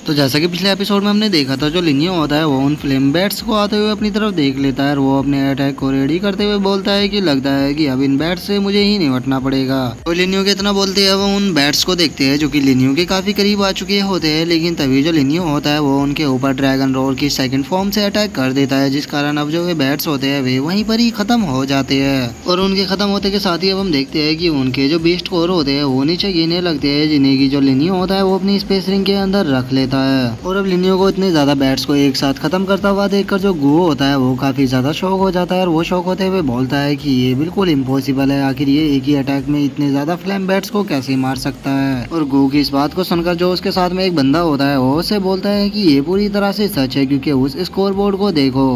तो जैसा कि पिछले एपिसोड में हमने देखा था, जो लिनियो होता है वो उन फ्लेम बैट्स को आते हुए अपनी तरफ देख लेता है और वो अपने अटैक को रेडी करते हुए बोलता है कि लगता है कि अब इन बैट्स से मुझे ही निपटना पड़ेगा। तो लिनियो के इतना बोलते हैं वो उन बैट्स को देखते हैं जो कि लिनियो के काफी करीब आ चुके होते हैं, लेकिन तभी जो लिनियो होता है वो उनके ऊपर ड्रैगन रोर की सेकंड फॉर्म से अटैक कर देता है, जिस कारण अब जो वे बैट्स होते हैं वे वहीं पर ही खत्म हो जाते हैं। और उनके खत्म होते के साथ ही अब हम देखते हैं कि उनके जो बीस्ट कोर होते हैं वो नीचे गिरने लगते हैं, जिन्हें की जो लिनियो होता है वो अपनी स्पेस रिंग के अंदर रख लेता है। और अब लिनियो को इतने ज्यादा बैट्स को एक साथ खत्म करता हुआ देखकर जो गू होता है वो काफी ज्यादा शॉक हो जाता है और वो शॉक होते हुए बोलता है कि ये बिल्कुल इम्पॉसिबल है, आखिर ये एक ही अटैक में इतने ज्यादा फ्लेम बैट्स को कैसे मार सकता है। और गू की इस बात को सुनकर जो उसके साथ में एक बंदा होता है वो उससे बोलता है कि ये पूरी तरह से सच है, क्योंकि उस स्कोर बोर्ड को देखो।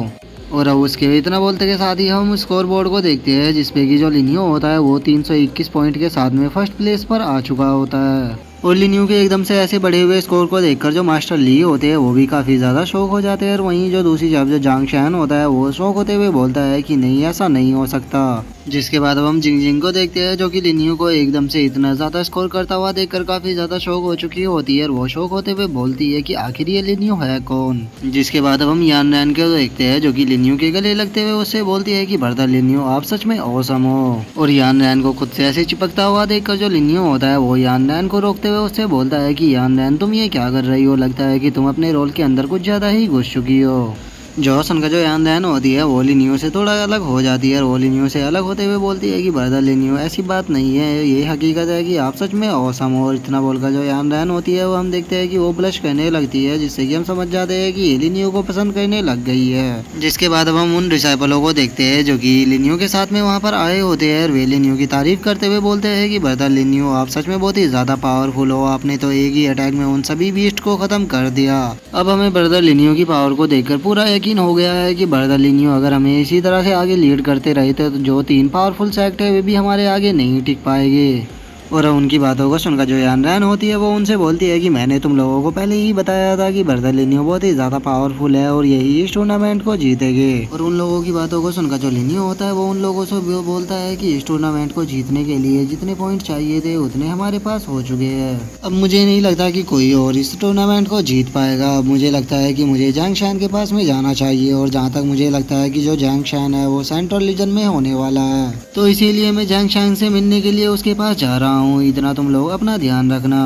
और अब उसके इतना बोलते के साथ ही हम स्कोर बोर्ड को देखते हैं, जिसपे की जो लिनियो होता है वो 321 पॉइंट के साथ में फर्स्ट प्लेस पर आ चुका होता है। और लिनियो के एकदम से ऐसे बढ़े हुए स्कोर को देखकर जो मास्टर ली होते हैं वो भी काफी ज्यादा शौक हो जाते हैं। और वहीं जो दूसरी तरफ जो जांग शैन होता है वो शौक होते हुए बोलता है कि नहीं, ऐसा नहीं हो सकता। जिसके बाद अब हम जिंग जिंग को देखते हैं, जो कि लिनियो को एकदम से इतना ज्यादा स्कोर करता हुआ देखकर काफी ज्यादा शौक हो चुकी होती है और वो शौक होते हुए बोलती है कि आखिर ये लिनियो है कौन। जिसके बाद अब हम यान रैन को देखते हैं, जो कि लिनियो के गले लगते हुए उससे बोलती है कि ब्रदर लिनियो, आप सच में औसम हो। और यान रैन को खुद से ऐसे चिपकता हुआ देखकर जो लिनियो होता है वो यान रैन को रोकते हुए उससे बोलता है कि यान रैन, तुम ये क्या कर रही हो, लगता है कि तुम अपने रोल के अंदर कुछ ज्यादा ही घुस चुकी हो। जॉसन का जो यान रैन होती है वो लिनियो से थोड़ा अलग हो जाती है और वो लिनियो से अलग होते हुए बोलती है कि ब्रदर लिनियो, ऐसी बात नहीं है, ये हकीकत है कि आप सच में औसम हो। और इतना बोलकर जो यान रैन होती है वो हम देखते हैं कि वो ब्लश करने लगती है, जिससे कि हम समझ जाते हैं कि ये लिनियो को पसंद करने लग गई है। जिसके बाद अब हम उन डिसाइपलों को देखते हैं जो कि लिनियो के साथ में वहाँ पर आए होते हैं और वे लिनियो की तारीफ करते हुए बोलते हैं कि ब्रदर लिनियो, आप सच में बहुत ही ज्यादा पावरफुल हो, आपने तो एक ही अटैक में उन सभी बीस्ट को खत्म कर दिया। अब हमें ब्रदर लिनियो की पावर को देखकर पूरा यकीन हो गया है कि ब्रदर लिनियो अगर हमें इसी तरह से आगे लीड करते रहे तो जो 3 पावरफुल सेक्ट है वे भी हमारे आगे नहीं टिक पाएंगे। और उनकी बातों को सुनकर जो यान रैन होती है वो उनसे बोलती है कि मैंने तुम लोगों को पहले ही बताया था कि ब्रदर लिनियो बहुत ही ज़्यादा पावरफुल है और यही इस टूर्नामेंट को जीतेंगे। और उन लोगों की बातों को सुनकर जो लिनियो होता है वो उन लोगों से बोलता है कि इस टूर्नामेंट को जीतने के लिए जितने पॉइंट चाहिए थे उतने हमारे पास हो चुके हैं। अब मुझे नहीं लगता कि कोई और इस टूर्नामेंट को जीत पाएगा। अब मुझे लगता है कि मुझे जैंग शैन के पास में जाना चाहिए और जहाँ तक मुझे लगता है कि जो जैंग शैन है वो सेंट्रल रीजन में होने वाला है, तो इसीलिए मैं जैंग शैन से मिलने के लिए उसके पास जा रहा हूँ। इतना तुम लोग अपना ध्यान रखना।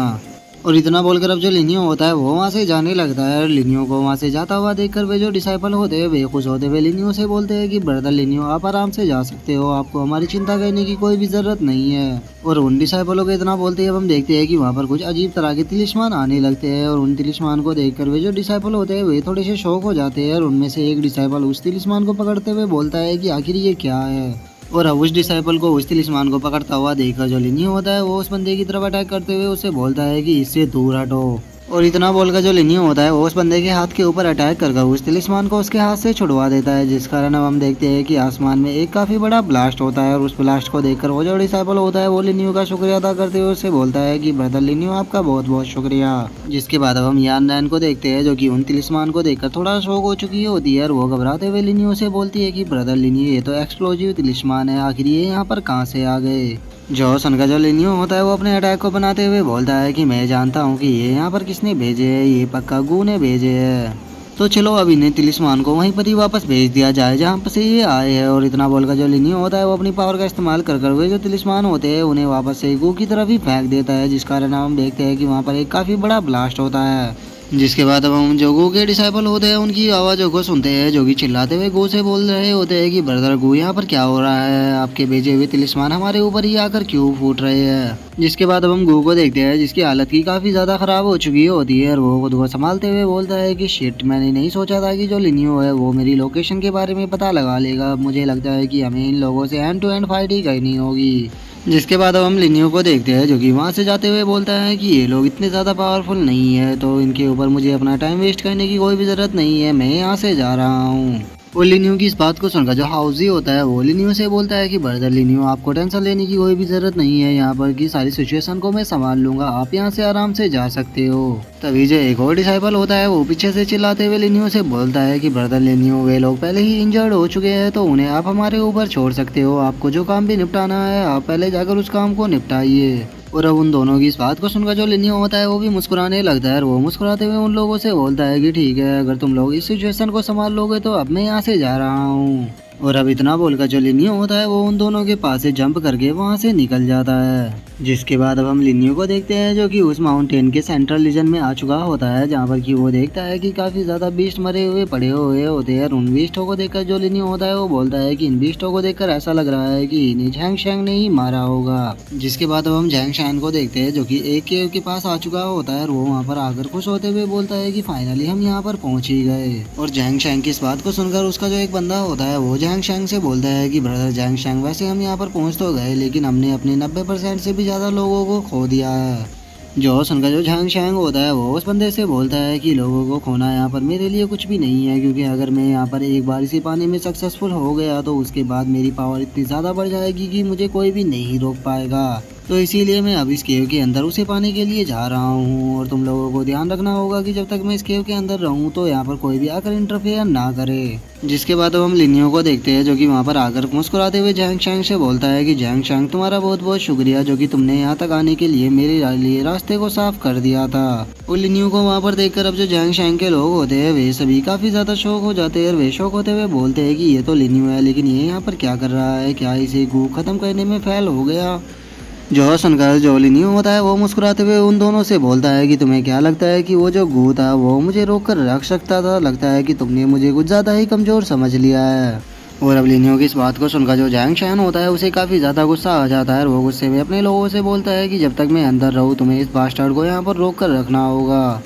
और इतना बोलकर अब जो लिनियो होता है वो वहाँ से जाने लगता है और लिनियो को वहाँ से जाता हुआ देखकर वे जो डिसाइपल होते हैं वे खुश होते हुए लिनियो से बोलते हैं कि ब्रदर लिनियो, आप आराम से जा सकते हो, आपको हमारी चिंता करने की कोई भी जरूरत नहीं है। और उन डिसाइपलों को इतना बोलते हैं अब हम देखते हैं कि वहाँ पर कुछ अजीब तरह के तिलिस्मान आने लगते हैं और उन तिलिस्मान को देखकर वे जो डिसाइपल होते हैं वे थोड़े से शौक हो जाते हैं और उनमें से एक डिसाइपल उस तिलिस्मान को पकड़ते हुए बोलता है कि आखिर ये क्या है। और अब उस डिसाइपल को उस तिलिस्मान को पकड़ता हुआ देखकर जो लिनियो होता है वो उस बंदे की तरफ अटैक करते हुए उससे बोलता है कि इससे दूर हटो। और इतना बोलकर जो लिनियो होता है वो उस बंदे के हाथ के ऊपर अटैक कर उस तिलिस्मान को उसके हाथ से छुड़वा देता है, जिस कारण अब हम देखते हैं कि आसमान में एक काफी बड़ा ब्लास्ट होता है और उस ब्लास्ट को देखकर वो जो डिसाइपल होता है वो लिनियो का शुक्रिया अदा करते हुए उससे बोलता है कि ब्रदर लिनियो, आपका बहुत बहुत शुक्रिया। जिसके बाद अब हम यान रैन को देखते हैं, जो कि उन तिलिस्मान को देखकर थोड़ा शौक हो चुकी होती है और वो घबराते हुए लिनियो से बोलती है कि ब्रदर लिनियो, ये तो एक्सप्लोजिव तिलिस्मान है, आखिर ये यहाँ पर कहाँ से आ गए। जॉसन का जो लिनियो होता है वो अपने अटैक को बनाते हुए बोलता है कि मैं जानता हूँ कि ये यहाँ पर किसने भेजे है, ये पक्का गू ने भेजे है। तो चलो अब इन्हें तिलिस्मान को वहीं पर ही वापस भेज दिया जाए जहाँ पर से ये आए हैं। और इतना बोलकर जो लिनियो होता है वो अपनी पावर का इस्तेमाल कर वे जो तिलिस्मान होते हैं उन्हें वापस से गू की तरफ ही फेंक देता है, जिस कारण हम देखते हैं कि वहाँ पर एक काफी बड़ा ब्लास्ट होता है। जिसके बाद अब हम जो गू के डिसाइपल होते हैं उनकी आवाज़ों को सुनते हैं, जो कि चिल्लाते हुए गू से बोल रहे होते हैं कि ब्रदर गू, यहाँ पर क्या हो रहा है, आपके भेजे हुए तिलिस्मान हमारे ऊपर ही आकर क्यों फूट रहे हैं। जिसके बाद अब हम गू को देखते हैं जिसकी हालत की काफ़ी ज़्यादा ख़राब हो चुकी होती है और वो खुद को संभालते हुए बोलता है कि शिट, मैंने नहीं सोचा था कि जो लिनियो है वो मेरी लोकेशन के बारे में पता लगा लेगा। मुझे लगता है कि हमें इन लोगों से एंड टू एंड फाइट ही करनी होगी। जिसके बाद अब हम लिनियो को देखते हैं, जो कि वहाँ से जाते हुए बोलता है कि ये लोग इतने ज़्यादा पावरफुल नहीं है, तो इनके ऊपर मुझे अपना टाइम वेस्ट करने की कोई भी ज़रूरत नहीं है, मैं यहाँ से जा रहा हूँ। और लिनियो की इस बात को सुनकर जो हाउजी होता है वो लिनियो से बोलता है कि ब्रदर लिनियो, आपको टेंशन लेने की कोई भी जरूरत नहीं है, यहाँ पर की सारी सिचुएशन को मैं संभाल लूंगा, आप यहाँ से आराम से जा सकते हो। तभी जो एक और डिसाइपल होता है वो पीछे से चिल्लाते हुए लिनियो से बोलता है कि ब्रदर लिनियो, वे लोग पहले ही इंजर्ड हो चुके हैं, तो उन्हें आप हमारे ऊपर छोड़ सकते हो, आपको जो काम भी निपटाना है आप पहले जाकर उस काम को निपटाइए। और अब उन दोनों की इस बात को सुनकर जो लिनियो होता है वो भी मुस्कुराने लगता है और वो मुस्कुराते हुए उन लोगों से बोलता है कि ठीक है, अगर तुम लोग इस सिचुएशन को संभाल लोगे तो अब मैं यहाँ से जा रहा हूँ। और अब इतना बोलकर जो लिनियो होता है वो उन दोनों के पास से जंप करके वहाँ से निकल जाता है। जिसके बाद अब हम लिनियो को देखते हैं जो कि उस माउंटेन के सेंट्रल रीजन में आ चुका होता है, जहाँ पर कि वो देखता है कि काफी ज्यादा बीस्ट मरे हुए पड़े हुए होते हैं। उन बीस्टों को देखकर जो लिनियो होता है वो बोलता है कि इन बीस्टों को देखकर ऐसा लग रहा है कि इन्हें झैंग शैंग ने ही मारा होगा। जिसके बाद अब हम झैंग शैंग को देखते हैं जो कि एक केव के पास आ चुका होता है और वो वहाँ पर आकर खुश होते हुए बोलता है कि फाइनली हम यहाँ पर पहुंच ही गए। और झैंग शैंग की इस बात को सुनकर उसका जो एक बंदा होता है वो झैंग शैंग से बोलता है कि ब्रदर झैंग शैंग, वैसे हम यहाँ पर पहुंच तो गए लेकिन हमने अपने 90% से भी ज्यादा लोगों को खो दिया है। जो सुनकर जो झैंग शैंग होता है वो उस बंदे से बोलता है कि लोगों को खोना यहाँ पर मेरे लिए कुछ भी नहीं है, क्योंकि अगर मैं यहाँ पर एक बार इसी पानी में सक्सेसफुल हो गया तो उसके बाद मेरी पावर इतनी ज़्यादा बढ़ जाएगी कि मुझे कोई भी नहीं रोक पाएगा। तो इसीलिए मैं अब इस केव के अंदर उसे पाने के लिए जा रहा हूँ और तुम लोगों को ध्यान रखना होगा कि जब तक मैं इस केव के अंदर रहूँ तो यहाँ पर कोई भी आकर इंटरफेयर ना करे। जिसके बाद अब हम लिनियो को देखते हैं जो कि वहाँ पर आकर मुस्कुराते हुए झैंग शैंग से बोलता है कि झैंग शैंग, तुम्हारा बहुत बहुत शुक्रिया जो कि तुमने यहाँ तक आने के लिए मेरे लिए रास्ते को साफ कर दिया था। और लिनियो को वहाँ पर देखकर अब जो झैंग शैंग के लोग होते हैं वे सभी काफी ज्यादा शौक हो जाते हैं और वे शौक होते हुए बोलते हैं कि ये तो लिनियो है, लेकिन ये यहाँ पर क्या कर रहा है, क्या इसे गू खत्म करने में फेल हो गया। जो सुनकर जो लिनियो होता है वो मुस्कुराते हुए उन दोनों से बोलता है कि तुम्हें क्या लगता है कि वो जो गू था वो मुझे रोक कर रख सकता था, लगता है कि तुमने मुझे कुछ ज़्यादा ही कमज़ोर समझ लिया है। और अब लिनियो की इस बात को सुनकर जो झैंग शैन होता है उसे काफ़ी ज़्यादा गुस्सा आ जाता है और वो गुस्से में अपने लोगों से बोलता है कि जब तक मैं अंदर रहूँ तुम्हें इस बास्टर्ड को यहाँ पर रोक कर रखना होगा।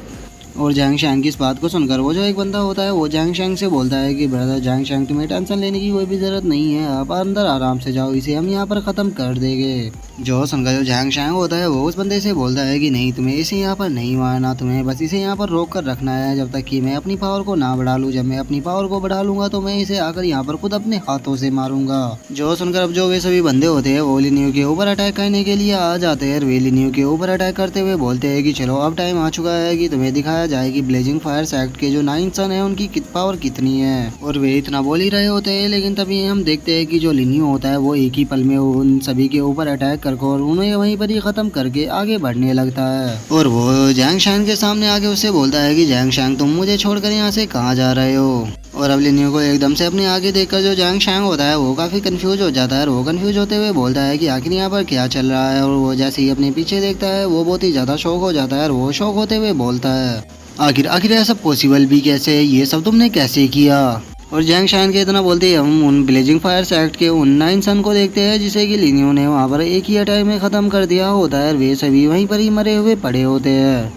और झैंग शैंग की इस बात को सुनकर वो जो एक बंदा होता है वो झैंग शैंग से बोलता है कि ब्रदर झैंग शैंग, तुम्हें टेंशन लेने की कोई भी ज़रूरत नहीं है, आप अंदर आराम से जाओ, इसे हम यहाँ पर ख़त्म कर देंगे। जो सुनकर जो झैंग शैंग होता है वो उस बंदे से बोलता है कि नहीं, तुम्हें इसे यहाँ पर नहीं मारना, तुम्हें बस इसे यहाँ पर रोक कर रखना है जब तक कि मैं अपनी पावर को ना बढ़ा लूँ। जब मैं अपनी पावर को बढ़ा लूंगा तो मैं इसे आकर यहाँ पर खुद अपने हाथों से मारूंगा। जो सुनकर अब जो वे सभी बंदे होते हैं वो लिनियो के ऊपर अटैक करने के लिए आ जाते हैं। वे लिनियो के ऊपर अटैक करते हुए बोलते हैं कि चलो अब टाइम आ चुका है कि तुम्हें दिखाया जाए कि ब्लेजिंग फायर सेक्ट के जो 9 सन है उनकी पावर कितनी है। और वे इतना बोल ही रहे होते हैं लेकिन तभी हम देखते हैं कि जो लिनियो होता है वो एक ही पल में उन सभी के ऊपर अटैक कर और उन्हें वहीं पर ही खत्म करके आगे बढ़ने लगता है। और वो झैंग शैंग के सामने आके उससे बोलता है कि झैंग शैंग, तुम मुझे छोड़कर यहाँ से कहाँ जा रहे हो। और अब लिनियो को एकदम से अपने आगे देखकर जो झैंग शैंग होता है वो काफी कंफ्यूज हो जाता है और वो कंफ्यूज होते हुए बोलता है कि आखिर यहाँ पर क्या चल रहा है। और वो जैसे ही अपने पीछे देखता है वो बहुत ही ज्यादा शौक हो जाता है और वो शौक होते हुए बोलता है आखिर आखिर ऐसा पॉसिबल भी कैसे है, ये सब तुमने कैसे किया। और झैंग शैंग के इतना बोलते ही हम उन ब्लेजिंग फायर सेक्ट के उन 9 सन को देखते हैं जिसे कि लिनियो ने वहाँ पर एक ही अटैक में ख़त्म कर दिया होता है और वे सभी वहीं पर ही मरे हुए पड़े होते हैं।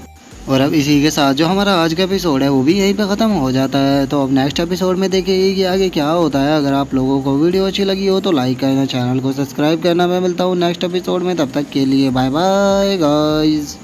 और अब इसी के साथ जो हमारा आज का एपिसोड है वो भी यहीं पे ख़त्म हो जाता है। तो अब नेक्स्ट एपिसोड में देखेंगे कि आगे क्या होता है। अगर आप लोगों को वीडियो अच्छी लगी हो तो लाइक करना, चैनल को सब्सक्राइब करना। मैं मिलता हूँ नेक्स्ट एपिसोड में, तब तक के लिए बाय बाय गाइस।